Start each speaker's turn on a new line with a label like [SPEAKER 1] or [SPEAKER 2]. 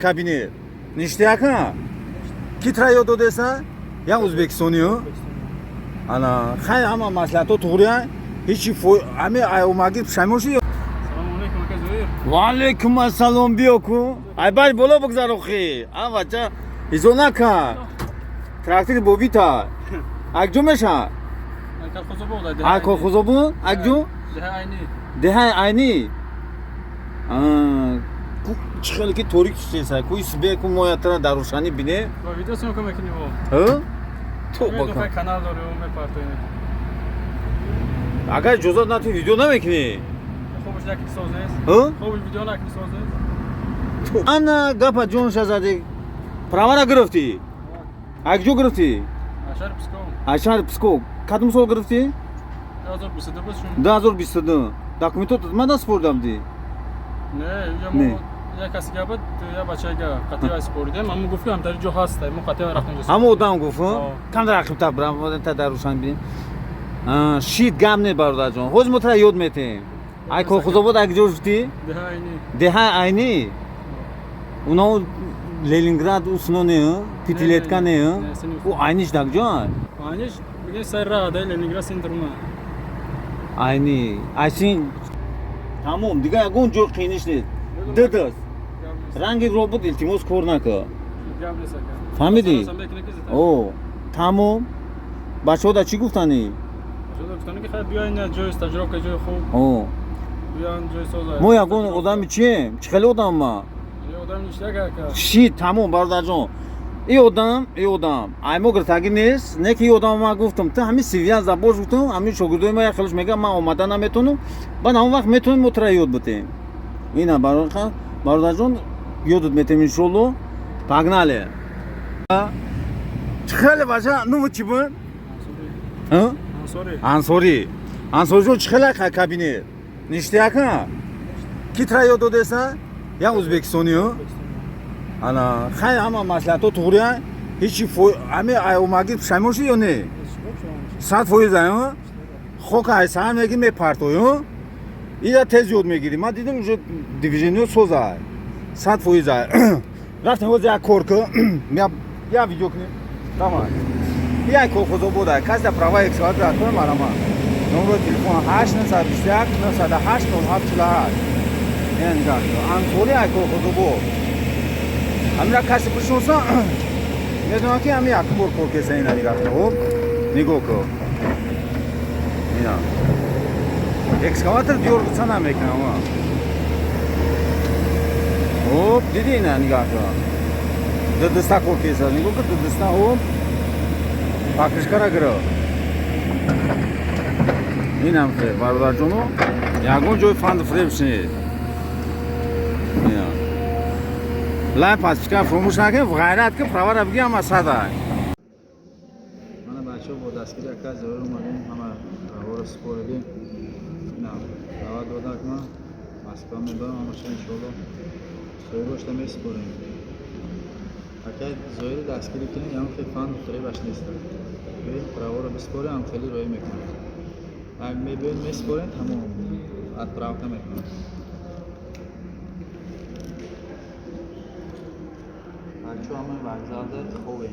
[SPEAKER 1] Kabine. Nishtiyaka? Kitrayo to desa? Ya Uzbekistoniyo? Ana, khay ama maslahato to'g'ri-a? Hech ame ayomagir pishaymoshi.
[SPEAKER 2] Assalomu alaykum aka Zoir.
[SPEAKER 1] Va alaykum assalom biyoku. Ay baj bola bugzaro xi. Avacha izonaka. Traktor bobita. Akjo mesha?
[SPEAKER 2] Aka Qozoboqda.
[SPEAKER 1] Aka Qozobu? Akjo?
[SPEAKER 2] Deha ayni.
[SPEAKER 1] Deha ayni. Chiqali ki to'rik tushsa, ku isbe ku moyatara darushani bine.
[SPEAKER 2] Va videosini ko'mak qilib ol.
[SPEAKER 1] Ha?
[SPEAKER 2] To baka. Kanal dori me partoyni.
[SPEAKER 1] Agar ijozat nati video namekini.
[SPEAKER 2] Xo'sh, yakni sozaysiz.
[SPEAKER 1] Ha?
[SPEAKER 2] Xo'sh, videoni yakni sozaysiz.
[SPEAKER 1] Ana gapa jon shazade. Pravara girifti. Akjo girifti.
[SPEAKER 2] Ashar Pskov.
[SPEAKER 1] Ashar Pskov. Qadam sol girifti?
[SPEAKER 2] 2022 shun.
[SPEAKER 1] 2022. Dokumentot tutmada spordamdi.
[SPEAKER 2] Ne, ya یک کسی که بود یا بچه‌ای که قطعی اسپوردیم اما گفتم هم در جو هست ما قطعی رفتیم جو
[SPEAKER 1] همه آدم گفتم کم در رقم تا برام تا در روشن ببین شید گم نه برادر جان خوش متر یاد میتیم ای کو خدا بود اگه جوشتی ده عینی اونا لنینگراد اوسنو نه پیتیلتکا نه او عینیش دک جان
[SPEAKER 2] عینیش میگه سر راه ده لنینگراد سنترما
[SPEAKER 1] عینی ایسین تمام دیگه اون جو قینش نیست دداس رنگ ربات التماس کار نکن فهمیدی؟ او تمام بچه‌ها در چی گفتنی؟
[SPEAKER 2] گفتن که خیلی بیاین جای استاجراب که جای خوب
[SPEAKER 1] او
[SPEAKER 2] بیان جای سازه
[SPEAKER 1] ما یکون آدمی چیم؟ خیلی آدم ما
[SPEAKER 2] یه آدم نیشته که
[SPEAKER 1] شید تمام برادر جان ای آدم ایما گرتگی نیست نه که ای آدم ما گفتم تا همین سیویان زباش گفتم همین شاگردای ما خیلیش میگم من آمدن نمیتونم بعد اون وقت میتونیم متر یاد بتیم اینا برادر جان یادت میتیم انشالله پاگناله خیلی باشه نمو چی بود؟ انصاری جون خیلی کابینه نیشتیاکا کی ترایو دو دسا یا ازبکستانیو انا خیلی همه مسئلاتو توریه هیچی همه اومگی پشایموشی یا نه 100% ها خوک ایسان میگی میپرتویو اینا تز یاد میگیری من دیدم اونجا دیویژنیو سوزه 100% رفتم واسه یک کورکو یا ویدیو کنیم تمام یا یک خوزو بوده کسی در پراوا یک ساعت رد کنم مرا نمبر تلفن 891 908 9748 این نگاه کن انطوری یک خوزو بود همین کسی بشنوسا میدونم که همین یک کور کسی اینا نگاه کن نگاه کن اینا اکسکاواتر دیور بسا نمیکنه اما اوب دیدی اینا نگاه کن دستا کور کسی نگاه کن دستا اوب پاکش کرا گرو این هم خیلی برادر جونو یکون جوی فاند فریب شنید لای پس چکن فرموش نکن غیرت که پرور بگی هم اصلا دای من بچه با دستگیر اکا زور اومدیم همه پرور سپوردیم نه دعوت دادک ما مسکان میبرم همشه انشالله سوی باشته می سپوریم اکا زویر دستگیری کنیم یه خیلی فاند فریبش نیست بید پرور بسپوریم هم خیلی روی میکنیم اگه میبین میسپوریم تمام ات پراوتا میکنیم بچه همه وقت خوبه